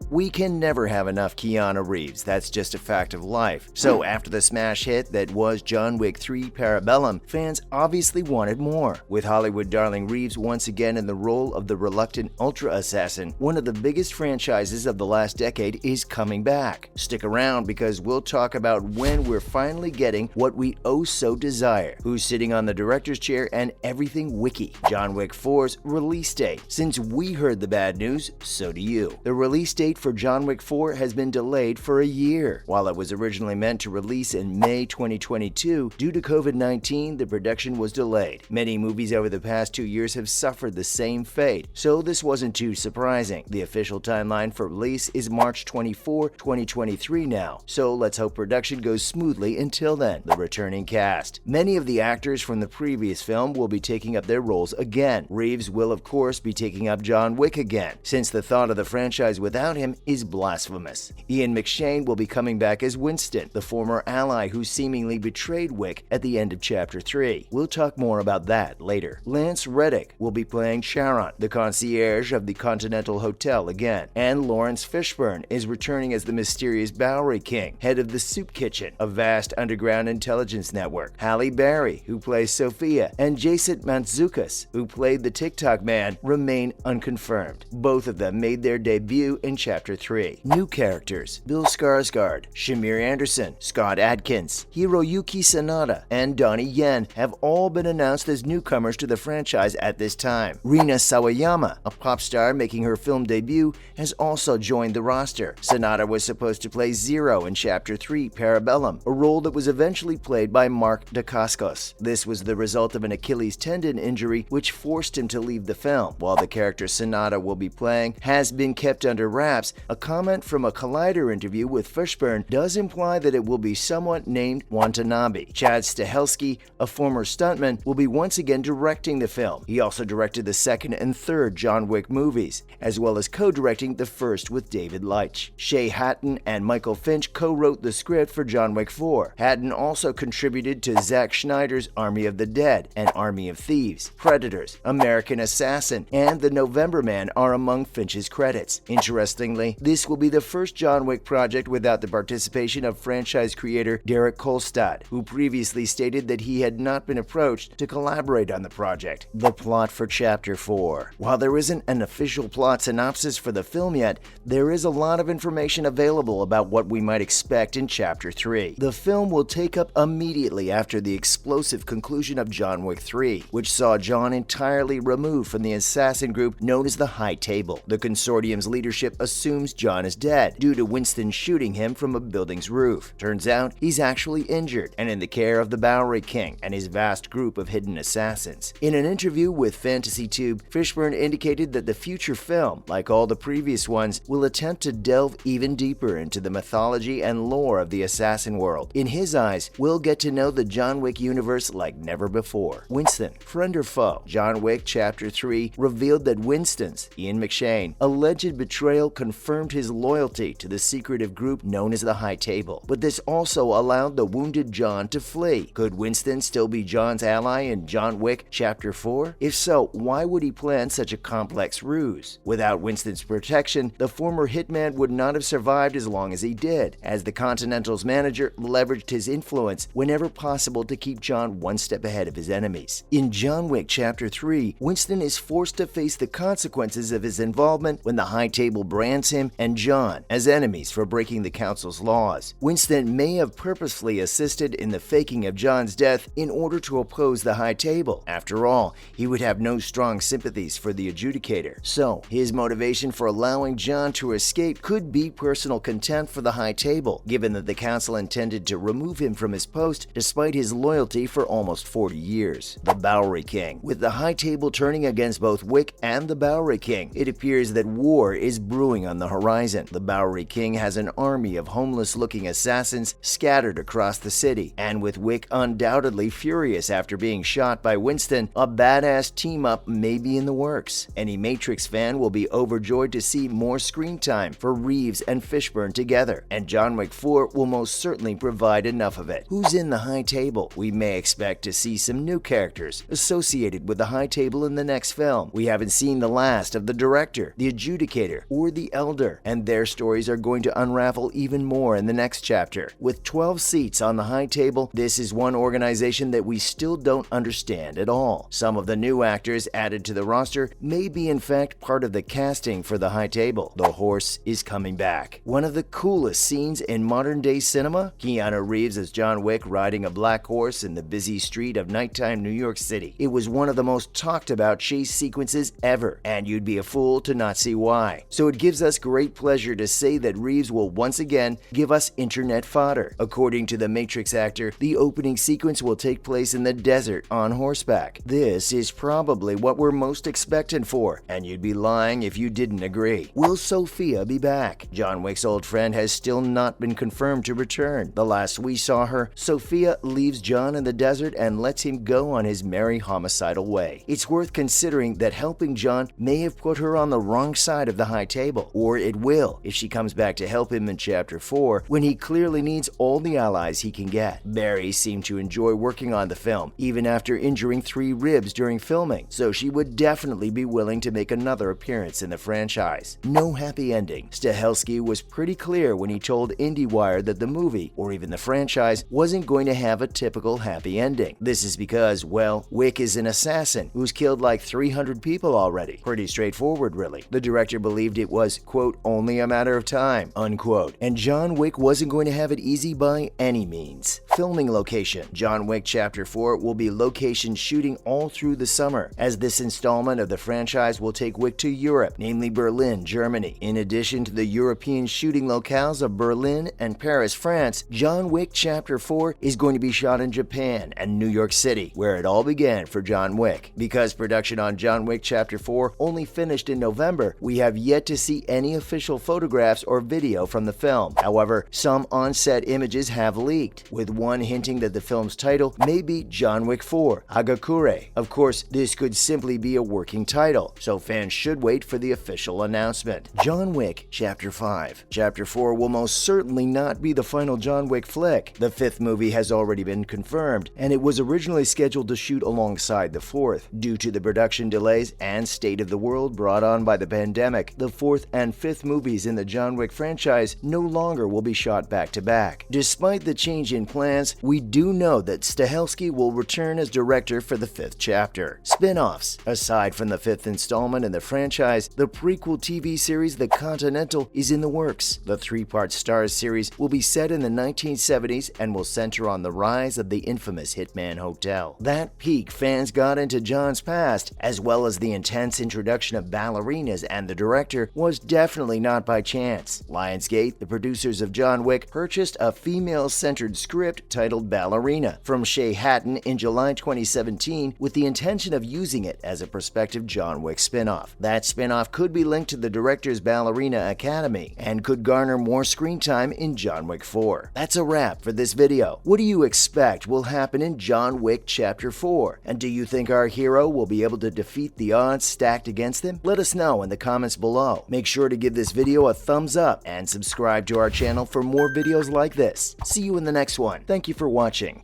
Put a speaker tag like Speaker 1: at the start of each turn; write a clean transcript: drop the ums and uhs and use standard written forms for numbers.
Speaker 1: We can never have enough Keanu Reeves, that's just a fact of life. So after the smash hit that was John Wick 3 Parabellum, fans obviously wanted more. With Hollywood darling Reeves once again in the role of the reluctant ultra-assassin, one of the biggest franchises of the last decade is coming back. Stick around because we'll talk about when we're finally getting what we oh so desire, who's sitting on the director's chair, and everything wiki. John Wick 4's release date. Since we heard the bad news, so do you. The release date for John Wick 4 has been delayed for a year. While it was originally meant to release in May 2022, due to COVID-19, the production was delayed. Many movies over the past 2 years have suffered the same fate, so this wasn't too surprising. The official timeline for release is March 24, 2023 now, so let's hope production goes smoothly until then. The returning cast. Many of the actors from the previous film will be taking up their roles again. Reeves will of course be taking up John Wick again, since the thought of the franchise without him is blasphemous. Ian McShane will be coming back as Winston, the former ally who seemingly betrayed Wick at the end of Chapter 3. We'll talk more about that later. Lance Reddick will be playing Sharon, the concierge of the Continental Hotel again, and Lawrence Fishburne is returning as the mysterious Bowery King, head of the Soup Kitchen, a vast underground intelligence network. Halle Berry, who plays Sophia, and Jason Mantzoukas, who played the TikTok man, remain unconfirmed. Both of them made their debut in Chapter 3. New characters: Bill Skarsgård, Shamir Anderson, Scott Adkins, Hiroyuki Sanada, and Donnie Yen have all been announced as newcomers to the franchise at this time. Rina Sawayama, a pop star making her film debut, has also joined the roster. Sanada was supposed to play Zero in Chapter 3 Parabellum, a role that was eventually played by Mark Dacascos. This was the result of an Achilles tendon injury which forced him to leave the film. While the character Sanada will be playing has been kept under wraps, a comment from a Collider interview with Fishburne does imply that it will be someone named Watanabe. Chad Stahelski, a former stuntman, will be once again directing the film. He also directed the second and third John Wick movies, as well as co-directing the first with David Leitch. Shay Hatton and Michael Finch co-wrote the script for John Wick 4. Hatton also contributed to Zack Snyder's Army of the Dead and Army of Thieves, Predators, American Assassin, and The November Man are among Finch's credits. Interestingly, this will be the first John Wick project without the participation of franchise creator Derek Kolstad, who previously stated that he had not been approached to collaborate on the project. The plot for Chapter 4. While there isn't an official plot synopsis for the film yet, there is a lot of information available about what we might expect in Chapter 3. The film will take up immediately after the explosive conclusion of John Wick 3, which saw John entirely removed from the assassin group known as the High Table. The consortium's leadership assumes John is dead due to Winston shooting him from a building's roof. Turns out he's actually injured and in the care of the Bowery King and his vast group of hidden assassins. In an interview with FantasyTube, Fishburne indicated that the future film, like all the previous ones, will attempt to delve even deeper into the mythology and lore of the assassin world. In his eyes, we'll get to know the John Wick universe like never before. Winston, friend or foe? John Wick Chapter 3 revealed that Winston's, Ian McShane, alleged betrayal confirmed his loyalty to the secretive group known as the High Table. But this also allowed the wounded John to flee. Could Winston still be John's ally in John Wick Chapter 4? If so, why would he plan such a complex ruse? Without Winston's protection, the former hitman would not have survived as long as he did, as the Continental's manager leveraged his influence whenever possible to keep John one step ahead of his enemies. In John Wick Chapter 3, Winston is forced to face the consequences of his involvement when the High Table brands him and John as enemies for breaking the Council's laws. Winston may have purposefully assisted in the faking of John's death in order to oppose the High Table. After all, he would have no strong sympathies for the Adjudicator. So, his motivation for allowing John to escape could be personal contempt for the High Table, given that the Council intended to remove him from his post despite his loyalty for almost 40 years. The Bowery King. With the High Table turning against both Wick and the Bowery King, it appears that war is brewing on the horizon. The Bowery King has an army of homeless-looking assassins scattered across the city, and with Wick undoubtedly furious after being shot by Winston, a badass team-up may be in the works. Any Matrix fan will be overjoyed to see more screen time for Reeves and Fishburne together, and John Wick 4 will most certainly provide enough of it. Who's in the High Table? We may expect to see some new characters associated with the High Table in the next film. We haven't seen the last of the director, the Adjudicator, or the Elder, and their stories are going to unravel even more in the next chapter. With 12 seats on the high table, this is one organization that we still don't understand at all. Some of the new actors added to the roster may be in fact part of the casting for the high table. The horse is coming back. One of the coolest scenes in modern-day cinema? Keanu Reeves as John Wick riding a black horse in the busy street of nighttime New York City. It was one of the most talked about chase sequences ever, and you'd be a fool to not see why. So it gives us great pleasure to say that Reeves will once again give us internet fodder. According to the Matrix actor, the opening sequence will take place in the desert on horseback. This is probably what we're most expectant for, and you'd be lying if you didn't agree. Will Sophia be back? John Wick's old friend has still not been confirmed to return. The last we saw her, Sophia leaves John in the desert and lets him go on his merry homicidal way. It's worth considering that helping John may have put her on the wrong side of the high table, or it will if she comes back to help him in Chapter 4 when he clearly needs all the allies he can get. Barry seemed to enjoy working on the film, even after injuring 3 ribs during filming, so she would definitely be willing to make another appearance in the franchise. No happy ending. Stahelski was pretty clear when he told IndieWire that the movie, or even the franchise, wasn't going to have a typical happy ending. This is because, well, Wick is an assassin who's killed like 300 people already. Pretty straightforward, really. The director believed it was, quote, only a matter of time, unquote. And John Wick wasn't going to have it easy by any means. Filming location. John Wick Chapter 4 will be location shooting all through the summer, as this installment of the franchise will take Wick to Europe, namely Berlin, Germany. In addition to the European shooting locales of Berlin and Paris, France, John Wick Chapter 4 is going to be shot in Japan and New York City, where it all began for John Wick. Because production on John Wick Chapter 4 only finished in November, we have yet to see any official photographs or video from the film. However, some on-set images have leaked, with one hinting that the film's title may be John Wick 4, Hagakure. Of course, this could simply be a working title, so fans should wait for the official announcement. John Wick Chapter 5. Chapter 4 will most certainly not be the final John Wick flick. The 5th movie has already been confirmed, and it was originally scheduled to shoot alongside the 4th. Due to the production delays and state of the world brought on by the pandemic, the 4th and 5th movies in the John Wick franchise no longer will be shot back-to-back. Despite the change in plans, we do know that Stahelski will return as director for the 5th chapter. Spin-offs. Aside from the 5th installment in the franchise, the prequel TV series The Continental is in the works. The 3-part Starz series will be set in the 1970s and will center on the rise of the infamous Hitman Hotel. That peek fans got into John's past, as well as the intense introduction of ballerinas and the director, was definitely not by chance. Lionsgate, the producers of John Wick, purchased a female-centered script titled Ballerina from Shay Hatton in July 2017 with the intention of using it as a prospective John Wick spin-off. That spin-off could be linked to the director's Ballerina Academy and could garner more screen time in John Wick 4. That's a wrap for this video. What do you expect will happen in John Wick Chapter 4? And do you think our hero will be able to defeat the odds stacked against him? Let us know in the comments below. Make sure to give this video a thumbs up and subscribe to our channel for more videos like this. See you in the next one. Thank you for watching.